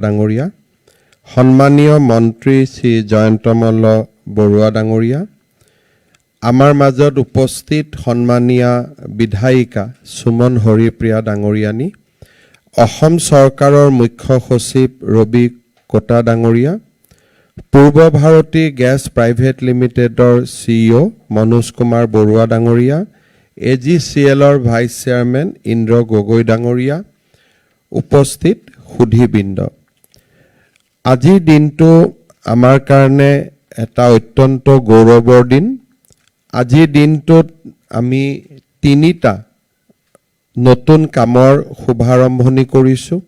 ডাঙৰীয়া, সন্মানীয় মন্ত্ৰী শ্ৰী জয়ন্ত মল্ল বৰুৱা ডাঙৰীয়া, আমাৰ মাজত উপস্থিত সন্মানীয়া বিধায়িকা সুমন হৰিপ্ৰিয়া ডাঙৰীয়ানী, অসম চৰকাৰৰ মুখ্য সচিব ৰবি কোটা ডাঙৰীয়া, পূৰ্ব ভাৰতী গেছ প্ৰাইভেট লিমিটেডৰ CEO মনোজ কুমাৰ বৰুৱা ডাঙৰীয়া, AGCLৰ ভাইচ চেয়াৰমেন ইন্দ্ৰ গগৈ ডাঙৰীয়া, উপস্থিত সুধীবৃন্দ। আজিৰ দিনটো আমাৰ কাৰণে এটা অত্যন্ত গৌৰৱৰ দিন। আজিৰ দিনটোত আমি তিনিটা নতুন কামৰ শুভাৰম্ভণি কৰিছোঁ।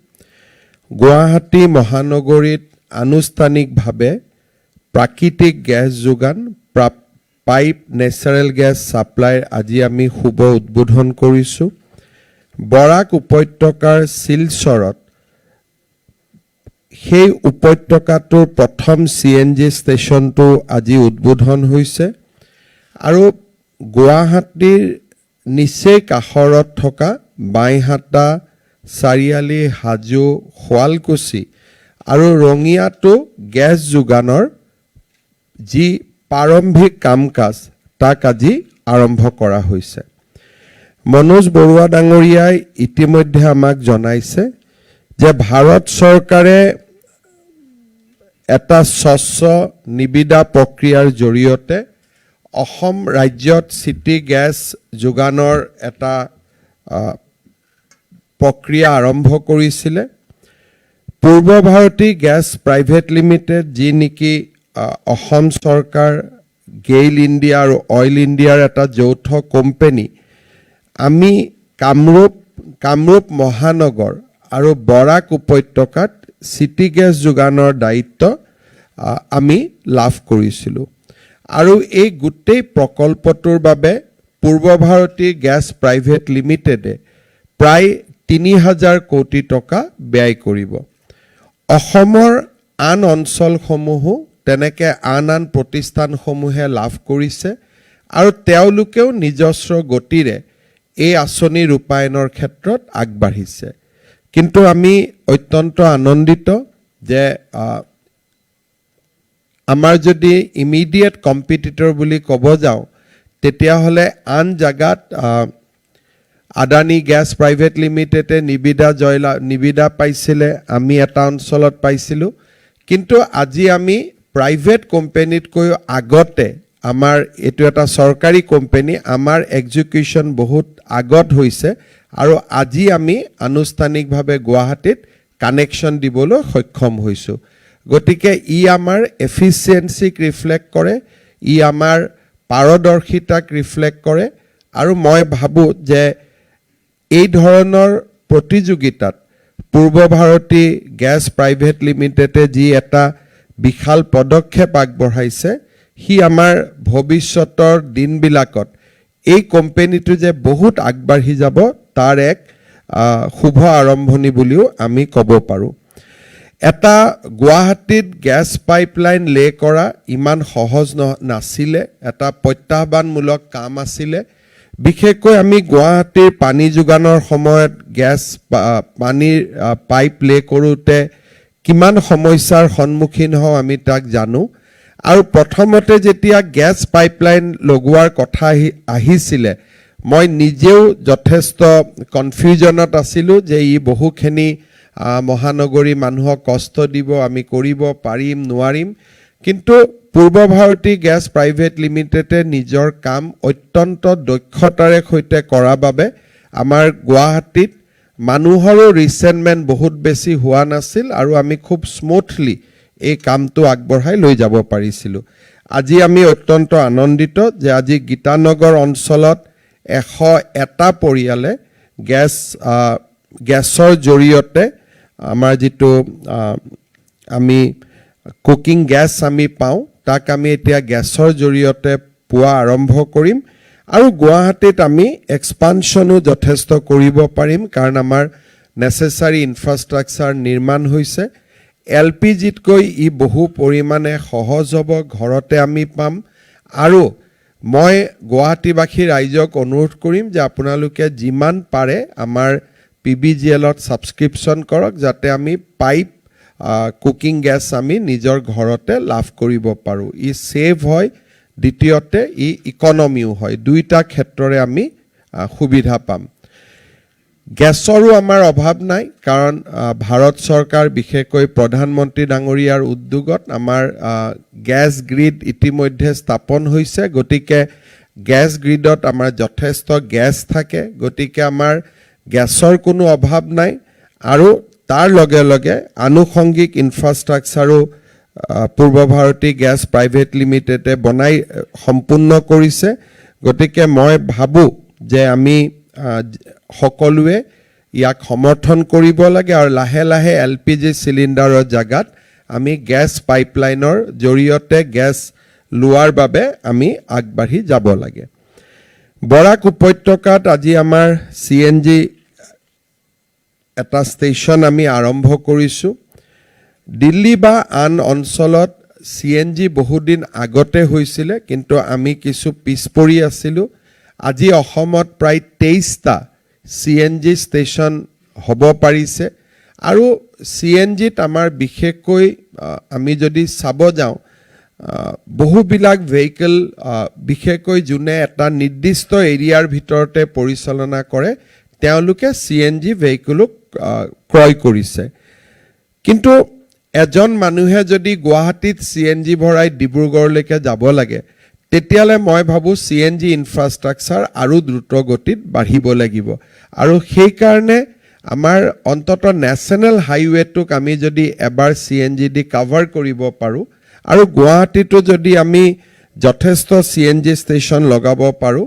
গুৱাহাটী মহানগৰীত আনুষ্ঠানিকভাৱে প্ৰাকৃতিক গেছ যোগান পাইপ নেচাৰেল গেছ ছাপ্লাইৰ আজি আমি শুভ উদ্বোধন কৰিছোঁ। বৰাক উপত্যকাৰ শিলচৰত সেই উপত্যকাটোৰ প্ৰথম CNG ষ্টেচনটো আজি উদ্বোধন হৈছে আৰু গুৱাহাটীৰ নিচেই কাষৰত থকা বাইহাটা, চাৰিআলি, হাজো, শুৱালকুছি আৰু ৰঙিয়াতো গেছ যোগানৰ যি প্ৰাৰম্ভিক কাম কাজ তাক আজি আৰম্ভ কৰা হৈছে। মনোজ বৰুৱা ডাঙৰীয়াই ইতিমধ্যে আমাক জনাইছে যে ভাৰত চৰকাৰে এটা স্বচ্ছ নিবিদা প্ৰক্ৰিয়াৰ জৰিয়তে অসম ৰাজ্যত চিটি গেছ যোগানৰ এটা প্ৰক্ৰিয়া আৰম্ভ কৰিছিলে। পূৰ্ব ভাৰতী গেছ প্ৰাইভেট লিমিটেড যি নেকি অসম চৰকাৰ, গেইল ইণ্ডিয়া আৰু অইল ইণ্ডিয়াৰ এটা যৌথ কোম্পানী, আমি কামৰূপ মহানগৰ আৰু বৰাক উপত্যকাত চিটি গেছ যোগানৰ দায়িত্ব আমি লাভ কৰিছিলোঁ আৰু এই গোটেই প্ৰকল্পটোৰ বাবে পূৰ্ব ভাৰতী গেছ প্ৰাইভেট লিমিটেডে প্ৰায় ৩,০০০ কোটি টকা ব্যয় কৰিব। অসমৰ আন অঞ্চলসমূহো তেনেকৈ আন প্ৰতিষ্ঠানসমূহে লাভ কৰিছে আৰু তেওঁলোকেও নিজস্ব গতিৰে এই আঁচনি ৰূপায়ণৰ ক্ষেত্ৰত আগবাঢ়িছে। কিন্তু আমি অত্যন্ত আনন্দিত যে আমাৰ যদি ইমিডিয়েট কম্পিটিটৰ বুলি ক'ব যাওঁ তেতিয়াহ'লে আন জাগাত আদানী গেছ প্ৰাইভেট লিমিটেডে নিবিদা পাইছিলে, আমি এটা অঞ্চলত পাইছিলোঁ। কিন্তু আজি আমি প্ৰাইভেট কোম্পানীতকৈও আগতে, আমাৰ এইটো এটা চৰকাৰী কোম্পানী, আমাৰ এক্সিকিউশ্যন বহুত আগত হৈছে আৰু আজি আমি আনুষ্ঠানিকভাৱে গুৱাহাটীত কানেকশ্যন দিবলৈ সক্ষম হৈছোঁ। গতিকে ই আমাৰ এফিচিয়েঞ্চিক ৰিফ্লেক্ট কৰে, ই আমাৰ পাৰদৰ্শিতাক ৰিফ্লেক্ট কৰে আৰু মই ভাবোঁ যে এই ধৰণৰ প্ৰতিযোগিতাত পূৰ্ব ভাৰতী গেছ প্ৰাইভেট লিমিটেডে যি এটা বিশাল পদক্ষেপ আগবঢ়াইছে, সি আমাৰ ভৱিষ্যতৰ দিনবিলাকত এই কোম্পানীটো যে বহুত আগবাঢ়ি যাব তাৰ এক শুভ আৰম্ভণি বুলিও আমি ক'ব পাৰোঁ। এটা গুৱাহাটীত গেছ পাইপলাইন লে কৰা ইমান সহজ নাছিলে, এটা প্ৰত্যাহ্বানমূলক কাম আছিলে। বিশেষকৈ আমি গুৱাহাটীৰ পানী যোগানৰ সময়ত পানীৰ পাইপ লে কৰোঁতে কিমান সমস্যাৰ সন্মুখীন হওঁ আমি তাক জানো। আৰু প্ৰথমতে যেতিয়া গেছ পাইপলাইন লগোৱাৰ কথা আহিছিলে, মই নিজেও যথেষ্ট কনফিউজনত আছিলোঁ যে ই বহুখিনি মহানগৰী মানুহক কষ্ট দিব, আমি কৰিব পাৰিম নোৱাৰিম। কিন্তু পূৰ্ব ভাৰতী গেছ প্ৰাইভেট লিমিটেডে নিজৰ কাম অত্যন্ত দক্ষতাৰে সৈতে কৰাৰ বাবে আমাৰ গুৱাহাটীত মানুহৰো ৰিচেণ্টমেণ্ট বহুত বেছি হোৱা নাছিল আৰু আমি খুব স্মুথলি এই কামটো আগবঢ়াই লৈ যাব পাৰিছিলোঁ। আজি আমি অত্যন্ত আনন্দিত যে আজি গীতানগৰ অঞ্চলত 101টা পৰিয়ালে গেছৰ জৰিয়তে আমাৰ যিটো আমি কুকিং গেছ আমি পাওঁ তাক আমি এতিয়া গেছৰ জৰিয়তে পোৱা আৰম্ভ কৰিম আৰু গুৱাহাটীত আমি এক্সপানশ্যনো যথেষ্ট কৰিব পাৰিম কাৰণ আমাৰ নেচেচাৰী ইনফ্ৰাষ্ট্ৰাকচাৰ নিৰ্মাণ হৈছে। LPGতকৈ ই বহু পৰিমাণে সহজ হ'ব, ঘৰতে আমি পাম। আৰু মই গুৱাহাটীবাসী ৰাইজক অনুৰোধ কৰিম যে আপোনালোকে যিমান পাৰে আমাৰ PBGLত ছাবস্ক্ৰিপশ্যন কৰক যাতে আমি পাইপ কুকিং গেছ আমি নিজৰ ঘৰতে লাভ কৰিব পাৰোঁ ই সেভ হয় দ্বিতীয়তে ই ইকনমিও হয় দুইটা ক্ষেত্ৰৰে আমি সুবিধা পাম গেছৰো আমাৰ অভাৱ নাই কাৰণ ভাৰত চৰকাৰ বিশেষকৈ প্ৰধানমন্ত্ৰী ডাঙৰীয়াৰ উদ্যোগত আমাৰ গ্যাস গ্ৰিড ইতিমধ্যে স্থাপন হৈছে গতিকে গ্যাস গ্ৰিডত আমাৰ যথেষ্ট গ্যাস থাকে গতিকে আমাৰ গ্যাসৰ কোনো অভাৱ নাই আৰু তাৰ লগে লগে আনুষংগিক ইনফ্ৰাষ্ট্ৰাকচাৰো পূৰ্ব ভাৰতী গ্যাস প্ৰাইভেট লিমিটেডে বনাই সম্পূৰ্ণ কৰিছে গতিকে মই ভাবো যে আমি সকলোৱে ইয়াক সমৰ্থন কৰিব লাগে আৰু লাহে লাহে এলপিজি সিলিণ্ডাৰৰ জাগাত আমি গ্যাস পাইপলাইনৰ জৰিয়তে গ্যাস লোৱাৰ বাবে আমি আগবাঢ়ি যাব লাগে বৰাক উপত্যকাত আজি আমাৰ সিএনজি এটা ষ্টেচন আমি আৰম্ভ কৰিছো দিল্লী বা আন অঞ্চলত সিএনজি বহুদিন আগতে হৈছিল কিন্তু আমি কিছু পিছপৰি আছিলো আজি অসমত প্ৰায় 23টা সিএনজি ষ্টেচন হ'ব পাৰিছে আৰু সিএনজিত আমাৰ বিশেষকৈ আমি যদি চাব যাওঁ বহুবিলাক ভেহিকল বিশেষকৈ যোনে এটা নিৰ্দিষ্ট এৰিয়াৰ ভিতৰতে পৰিচালনা কৰে তেওঁলোকে সিএনজি ভেহিকলক ক্ৰয় কৰিছে কিন্তু এজন মানুহে যদি গুৱাহাটীত সিএনজি ভৰাই ডিব্ৰুগড়লৈকে যাব লাগে তেতিয়ালে মই ভাবো সিএনজি ইনফ্ৰাষ্ট্ৰাকচাৰ আৰু দ্ৰুত গতিত বাঢ়িব লাগিব আৰু সেই কাৰণে আমাৰ অন্তত নেশনাল হাইৱেটোক আমি যদি এবাৰ সিএনজি দি কভাৰ কৰিব পাৰো আৰু গুৱাহাটীটো যদি আমি যথেষ্ট সিএনজি ষ্টেচন লগাব পাৰো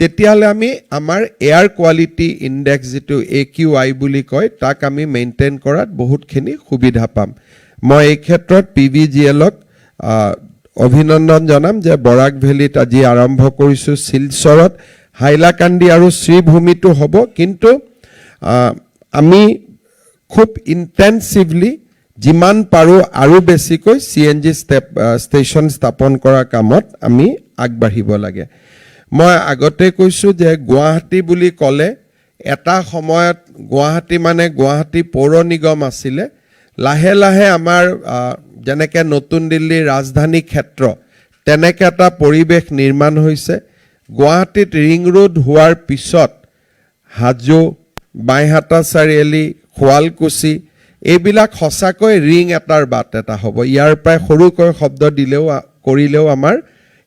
তেতিয়ালে আমি আমাৰ এয়াৰ কোৱালিটি ইনডেক্স যেটো AQI বুলি কয় তাক আমি মেইনটেইন কৰাত বহুতখিনি সুবিধা পাম মই এই ক্ষেত্ৰত PVGLক অভিনন্দন জনাম যে বৰাক ভেলিত আজি আৰম্ভ কৰিছো শিলচৰত হাইলাকান্দি আৰু শ্ৰীভূমিটো হ'ব কিন্তু আমি খুব ইন্টেনসিভলি যিমান পাৰো আৰু বেছিকৈ সিএনজি ষ্টেচন স্থাপন কৰা কামত আমি আগবাঢ়িব লাগে মই আগতে কৈছো যে গুৱাহাটী বুলি ক'লে এটা সময়ত গুৱাহাটী মানে গুৱাহাটী পৌৰ নিগম আছিল লাহে লাহে আমাৰ যেনেকে নতুন দিল্লীৰ ৰাজধানী ক্ষেত্ৰ তেনেকে এটা পৰিবেশ নিৰ্মাণ হৈছে গুৱাহাটীত ৰিং ৰোড হোৱাৰ পিছত হাজো বাইহাটা চাৰিআলি খোৱালকুছি এইবিলাক সঁচাকৈ ৰিং এটাৰ বাট এটা হ'ব ইয়াৰ প্ৰায় সৰুকৈ শব্দ দিলেও কৰিলেও আমাৰ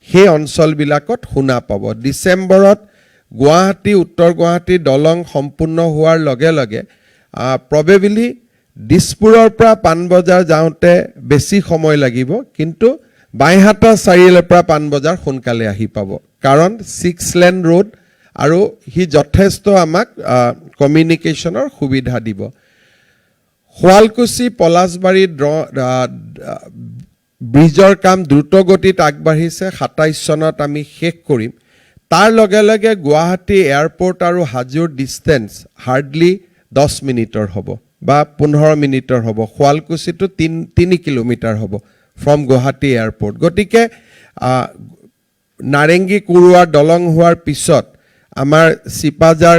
সেই অঞ্চলবিলাকত শুনা পাব ডিসেম্বৰত গুৱাহাটী উত্তৰ গুৱাহাটী দলং সম্পূৰ্ণ হোৱাৰ লগে লগে প্ৰবেবলি দিছপুৰৰ পৰা পানবজাৰ যাওঁতে বেছি সময় লাগিব কিন্তু বাইহাটা চাৰিআলিৰ পৰা পানবজাৰ সোনকালে আহি পাব কাৰণ 6 লেন ৰোড আৰু হি যথেষ্ট আমাক কমিউনিকেশ্যনৰ সুবিধা দিব খোৱালকুছি পলাশবাৰী ব্ৰিজৰ কাম দ্ৰুত গতিত আগবাঢ়িছে 27 চনত আমি শেষ কৰিম তাৰ লগে লগে গুৱাহাটী এয়াৰপোৰ্ট আৰু হাজোৰ ডিসটেন্স হাৰ্ডলি 10 মিনিটৰ হ'ব বা 15 মিনিটৰ হ'ব খোৱালকুছিটো 3 কিলোমিটাৰ হ'ব ফ্ৰম গুৱাহাটী এয়াৰপোৰ্ট গতিকে নাৰেংগী কুৰুৱা দলং হোৱাৰ পিছত আমাৰ সিপাজাৰ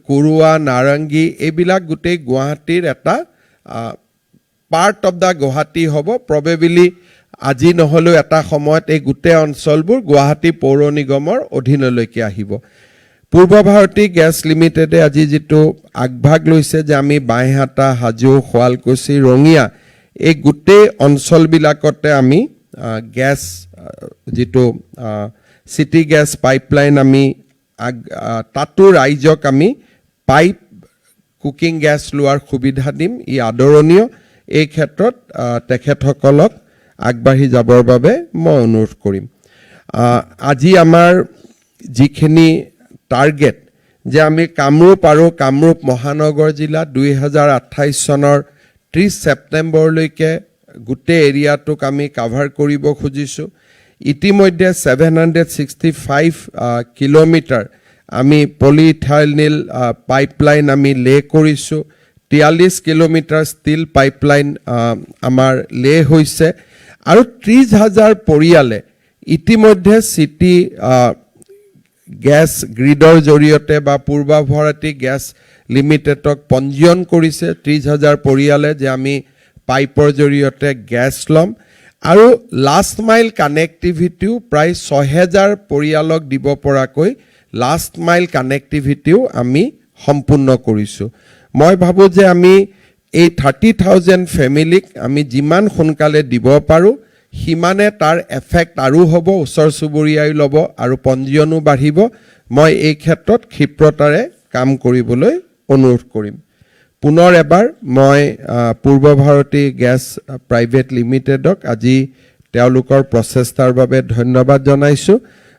কুৰুৱা নাৰেংগী এইবিলাক গোটেই গুৱাহাটীৰ এটা পাৰ্ট অফ দা গুৱাহাটী হ'ব প্ৰবেবলি আজি নহলেও এটা সময়ত এই গোটেই অঞ্চলবোৰ গুৱাহাটী পৌৰ নিগমৰ অধীনলৈকে আহিব পূৰ্ব ভাৰতী গ্যাস লিমিটেডে আজি যেটো আগভাগ লৈছে যে আমি বাইহাটা হাজো খোৱালকুছি ৰঙিয়া এই গোটেই অঞ্চলবিলাকতে আমি গ্যাস যেটো সিটি গ্যাস পাইপলাইন আমি তাতো ৰাইজক আমি পাইপ কুকিং গ্যাস লোৱাৰ সুবিধা দিম ই আদৰণীয় এই ক্ষেত্ৰত তেখেতসকলক আগবাঢ়ি যাবৰ বাবে মই অনুৰোধ কৰিম আজি আমাৰ যিখিনি টাৰ্গেট যে আমি কামৰূপ আৰু কামৰূপ মহানগৰ জিলা 2028 চনৰ 30 ছেপ্টেম্বৰলৈকে গোটেই এৰিয়াটোক আমি কভাৰ কৰিব খুজিছো ইতিমধ্যে 765 কিলোমিটাৰ আমি পলিইথাইলিন পাইপলাইন আমি লে কৰিছো 43 কিলোমিটাৰ ষ্টিল পাইপলাইন আমাৰ লে হৈছে আৰু 30,000 পৰিয়ালে ইতিমধ্যে সিটি গ্যাস গ্ৰিডৰ জৰিয়তে বা পূৰ্ব ভাৰতী গ্যাস লিমিটেডক পঞ্জীয়ন কৰিছে 30,000 পৰিয়ালে যে আমি পাইপৰ জৰিয়তে গেছ ল'ম আৰু লাষ্ট মাইল কানেক্টিভিটিও প্ৰায় 6000 পৰিয়ালক দিব পৰাকৈ লাষ্ট মাইল কানেক্টিভিটিও আমি সম্পূৰ্ণ কৰিছোঁ মই ভাবো যে আমি এই 30,000 ফ্যামিলিক আমি যিমান সোনকালে দিব পাৰো হিমানে তাৰ এফেক্ট আৰু হ'ব ওচৰ চুবুৰীয়াই ল'ব আৰু পঞ্জীয়নো বাঢ়িব মই এই ক্ষেত্ৰত ক্ষিপ্ৰতাৰে কাম কৰিবলৈ অনুৰোধ কৰিম পুনৰ এবাৰ মই পূৰ্ব ভাৰতী গেছ প্ৰাইভেট লিমিটেডক আজি তেওঁলোকৰ প্ৰচেষ্টাৰ বাবে ধন্যবাদ জনাইছো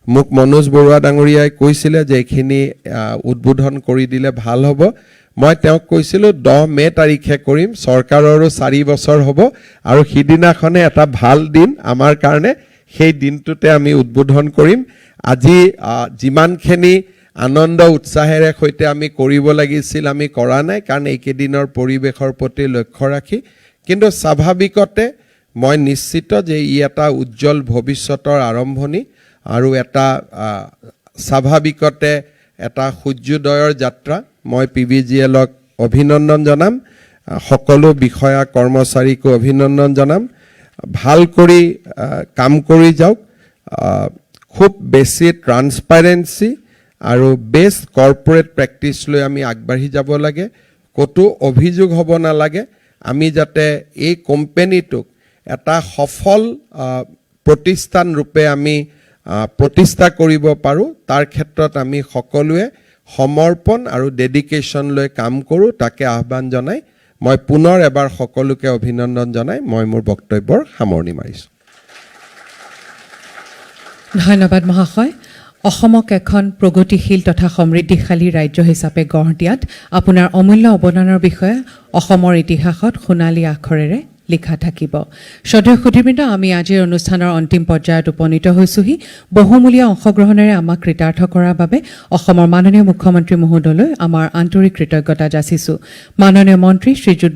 মোক মনোজ বৰুৱা ডাঙৰীয়াই কৈছিলে যে এখিনি উদ্বোধন কৰি দিলে ভাল হ'ব মই তেওঁক কৈছিলো 10 মে তাৰিখে কৰিম চৰকাৰৰো 4 বছৰ হ'ব আৰু হিদিনাখনে এটা ভাল দিন আমাৰ কাৰণে সেই দিনটোতে আমি উদ্বোধন কৰিম আজি যিমানখিনি আনন্দ উৎসাহেৰে সৈতে আমি কৰিব লাগিছিল আমি কৰা নাই কাৰণ এইকেদিনৰ পৰিবেশৰ প্ৰতি লক্ষ্য ৰাখি কিন্তু স্বাভাৱিকতে মই নিশ্চিত যে ই এটা উজ্জ্বল ভৱিষ্যতৰ আৰম্ভণি আৰু এটা স্বাভাৱিকতে এটা সূৰ্যোদয়ৰ যাত্ৰা মই পিবিজিএলক অভিনন্দন জনাম সকলো বিষয়া কৰ্মচাৰীক অভিনন্দন জনাম ভাল কৰি কাম কৰি যাওক খুব বেছি ট্ৰান্সপাৰেন্সি আৰু বেষ্ট কৰ্পোৰেট প্ৰেক্টিছ লৈ আমি আগবাঢ়ি যাব লাগে কতো অভিযোগ হ'ব নালাগে আমি যাতে এই কোম্পানীটোক এটা সফল প্ৰতিষ্ঠান ৰূপে আমি প্ৰতিষ্ঠা কৰিব পাৰো তাৰ ক্ষেত্ৰত আমি সকলোৱে সমৰ্পণ আৰু ডেডিকেশ্যন লৈ কাম কৰো তাকে আহ্বান জনাই মই পুনৰ এবাৰ সকলোকে অভিনন্দন জনাই মই মোৰ বক্তব্যৰ সামৰণি মাৰিছো ধন্যবাদ মহাশয় অসমক এখন প্ৰগতিশীল তথা সমৃদ্ধিশালী ৰাজ্য হিচাপে গঢ় দিয়াত আপোনাৰ অমূল্য অৱদানৰ বিষয়ে অসমৰ ইতিহাসত সোণালী আখৰেৰে লিখা থাকিব শ্ৰদ্ধেয় সুধীবৃন্দ আমি আজিৰ অনুষ্ঠানৰ অন্তিম পৰ্যায়ত উপনীত হৈছোহি বহুমূলীয়া অংশগ্ৰহণেৰে আমাক কৃতাৰ্থ কৰাৰ বাবে অসমৰ মাননীয় মুখ্যমন্ত্ৰী মহোদয়লৈ আমাৰ আন্তৰিক কৃতজ্ঞতা যাচিছো মাননীয় মন্ত্ৰী শ্ৰীযুত